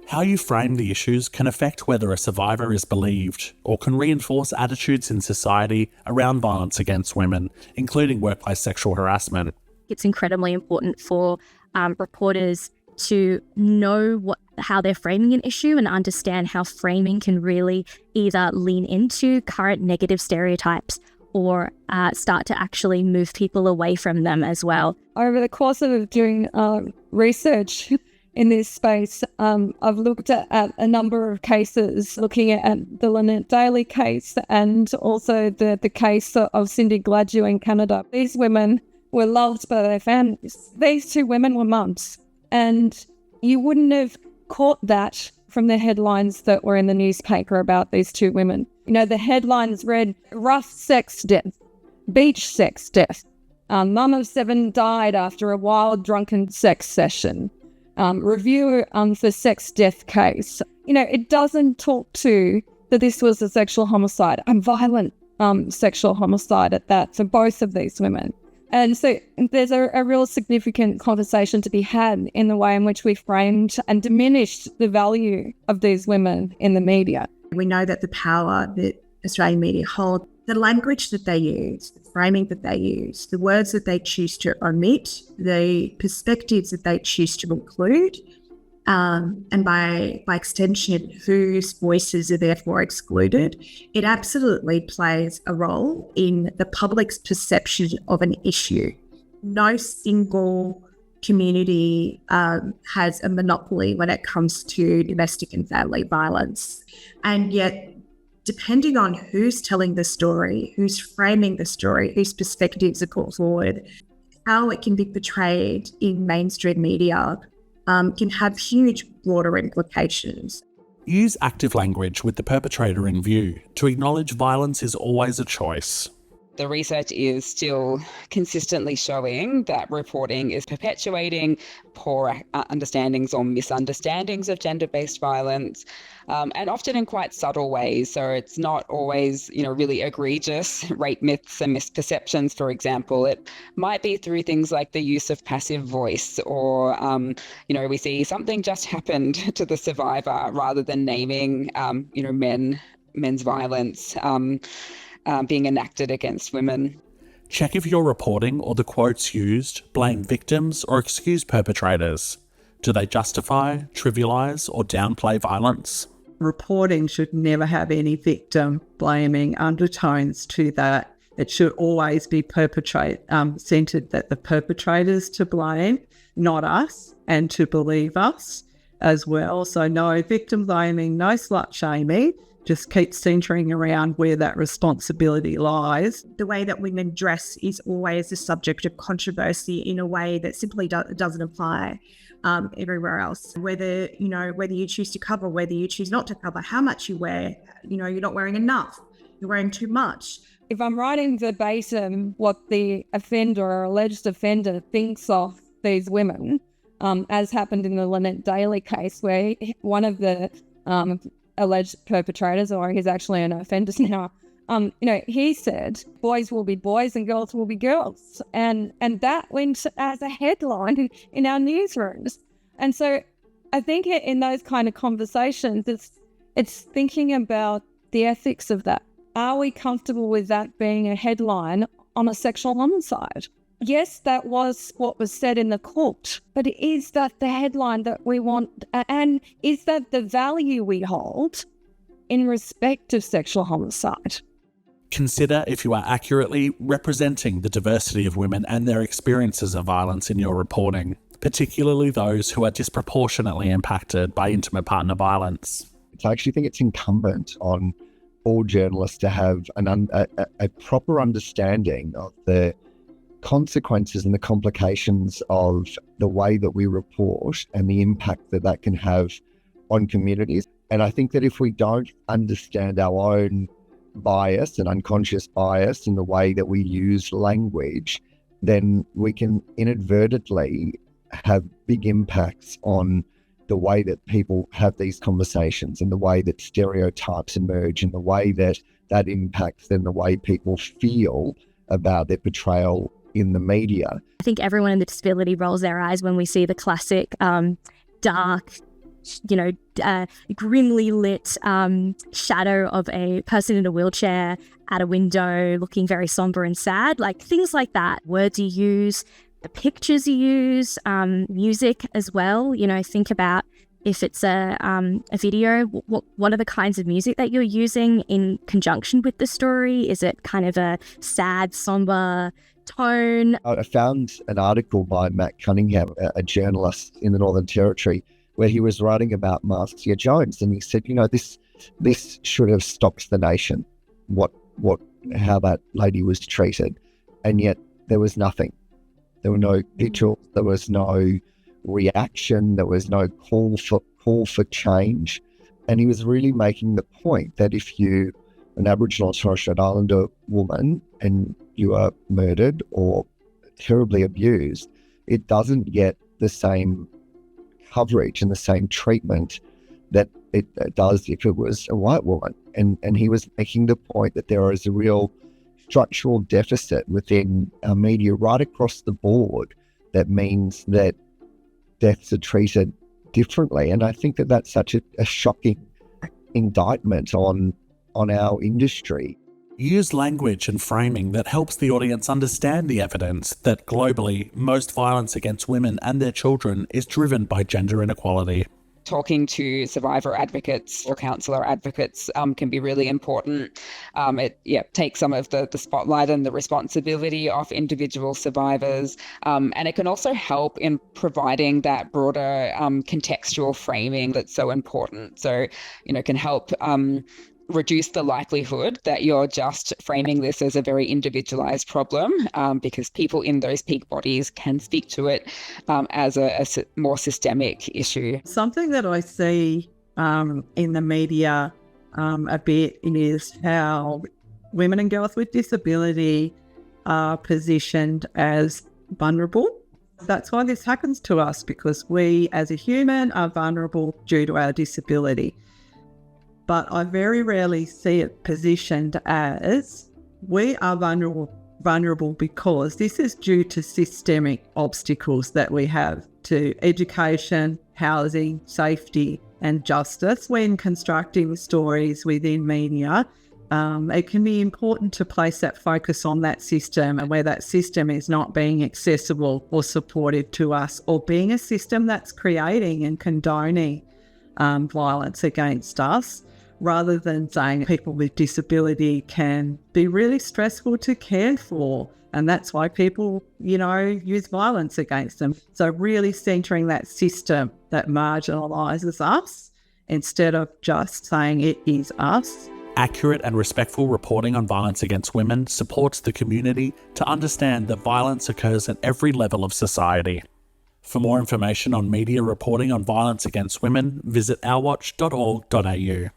How you frame the issues can affect whether a survivor is believed or can reinforce attitudes in society around violence against women, including workplace sexual harassment. It's incredibly important for reporters to know how they're framing an issue and understand how framing can really either lean into current negative stereotypes or start to actually move people away from them as well. Over the course of doing research in this space, I've looked at a number of cases, looking at the Lynette Daly case and also the case of Cindy Gladue in Canada. These women were loved by their families. These two women were mums, and you wouldn't have caught that from the headlines that were in the newspaper about these two women. You know, the headlines read, rough sex death, beach sex death, mum of 7 died after a wild drunken sex session, review for sex death case. You know, it doesn't talk to that this was a sexual homicide, a violent sexual homicide at that, for both of these women. And so there's a real significant conversation to be had in the way in which we framed and diminished the value of these women in the media. We know that the power that Australian media hold, the language that they use, the framing that they use, the words that they choose to omit, the perspectives that they choose to include, and by extension, whose voices are therefore excluded, it absolutely plays a role in the public's perception of an issue. No single community has a monopoly when it comes to domestic and family violence. And yet, depending on who's telling the story, who's framing the story, whose perspectives are put forward, how it can be portrayed in mainstream media can have huge broader implications. Use active language with the perpetrator in view. To acknowledge violence is always a choice. The research is still consistently showing that reporting is perpetuating poor understandings or misunderstandings of gender-based violence, and often in quite subtle ways. So it's not always, really egregious rape myths and misperceptions, for example. It might be through things like the use of passive voice or, we see something just happened to the survivor rather than naming, men's violence being enacted against women. Check if your reporting or the quotes used blame victims or excuse perpetrators. Do they justify, trivialise or downplay violence? Reporting should never have any victim blaming undertones to that. It should always be centred that the perpetrator's to blame, not us, and to believe us as well. So no victim blaming, no slut shaming. Just keep centering around where that responsibility lies. The way that women dress is always a subject of controversy in a way that simply doesn't apply everywhere else. Whether you choose to cover, whether you choose not to cover, how much you wear, you're not wearing enough, you're wearing too much. If I'm writing verbatim what the offender or alleged offender thinks of these women, as happened in the Lynette Daly case, where one of the alleged perpetrators, or he's actually an offender now, he said boys will be boys and girls will be girls, and that went as a headline in our newsrooms. And so I think in those kind of conversations, it's thinking about the ethics of that. Are we comfortable with that being a headline on a sexual homicide? Yes, that was what was said in the court, but is that the headline that we want? And is that the value we hold in respect of sexual homicide? Consider if you are accurately representing the diversity of women and their experiences of violence in your reporting, particularly those who are disproportionately impacted by intimate partner violence. I actually think it's incumbent on all journalists to have a proper understanding of the consequences and the complications of the way that we report and the impact that can have on communities. And I think that if we don't understand our own bias and unconscious bias in the way that we use language, then we can inadvertently have big impacts on the way that people have these conversations and the way that stereotypes emerge and the way that impacts then the way people feel about their portrayal in the media. I think everyone in the disability rolls their eyes when we see the classic dark grimly lit shadow of a person in a wheelchair at a window looking very somber and sad, like things like that. Words you use, the pictures you use, music as well. Think about if it's a video, what are the kinds of music that you're using in conjunction with the story? Is it kind of a sad, somber tone? I found an article by Matt Cunningham, a journalist in the Northern Territory, where he was writing about Marcia Jones, and he said, this should have stopped the nation, how that lady was treated, and yet there was nothing. There were no vigils, there was no reaction, there was no call for change. And he was really making the point that if you, an Aboriginal and Torres Strait Islander woman, and you are murdered or terribly abused, it doesn't get the same coverage and the same treatment that it does if it was a white woman. And he was making the point that there is a real structural deficit within our media right across the board that means that deaths are treated differently. And I think that that's such a shocking indictment on our industry. Use language and framing that helps the audience understand the evidence that globally most violence against women and their children is driven by gender inequality. Talking to survivor advocates or counsellor advocates can be really important. It takes some of the spotlight and the responsibility off individual survivors. And it can also help in providing that broader contextual framing that's so important. So, can help reduce the likelihood that you're just framing this as a very individualized problem, because people in those peak bodies can speak to it as a more systemic issue. Something that I see in the media a bit is how women and girls with disability are positioned as vulnerable. That's why this happens to us, because we as a human are vulnerable due to our disability. But I very rarely see it positioned as we are vulnerable because this is due to systemic obstacles that we have to education, housing, safety and justice. When constructing stories within media, it can be important to place that focus on that system, and where that system is not being accessible or supportive to us, or being a system that's creating and condoning violence against us, rather than saying people with disability can be really stressful to care for, and that's why people, use violence against them. So really centering that system that marginalises us instead of just saying it is us. Accurate and respectful reporting on violence against women supports the community to understand that violence occurs at every level of society. For more information on media reporting on violence against women, visit ourwatch.org.au.